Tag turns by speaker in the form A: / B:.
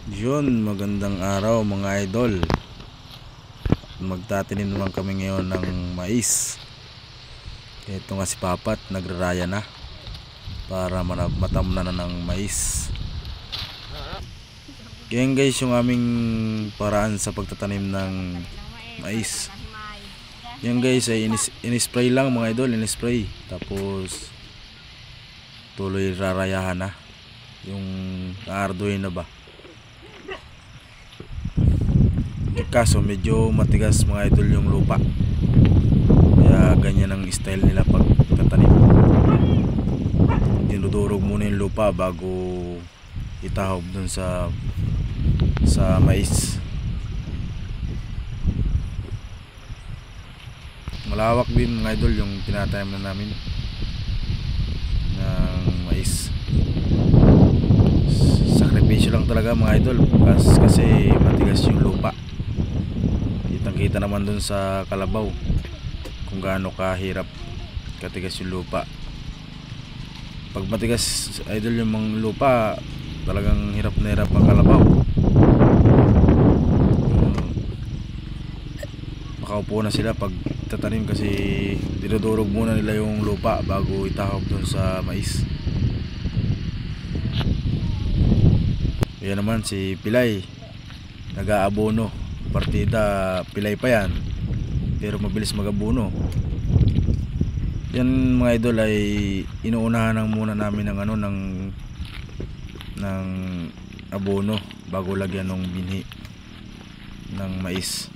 A: Yun, magandang araw mga idol. Magtatanim naman kami ngayon ng mais. Ito nga si Papat, nagraraya na para matamna na ng mais. Yan guys yung aming paraan sa pagtatanim ng mais. Yan guys ay in-spray lang mga idol, in-spray. Tapos tuloy rarayahan na. Yung aarduin na ba. Kaso medyo matigas mga idol yung lupa, kaya ganyan ang style nila pag tatanim. Dinudurog muna yung lupa bago itahob dun sa mais. Malawak din mga idol yung tinatanim na namin ng mais. Sakripisyo lang talaga mga idol kasi matigas yung lupa. Kita naman dun sa kalabaw kung gaano kahirap katigas yung lupa. Pag matigas idol yung mga lupa, talagang hirap na hirap ang kalabaw. Makaupo na sila pag tatanim kasi dinudurog muna nila yung lupa bago itahob dun sa mais. Yan naman si Pilay, nag-aabono. Partida Pilay pa yan, pero mabilis mag-abono. Yan mga idol ay inuunahan muna namin ng ng abono bago lagyan ng binhi ng mais.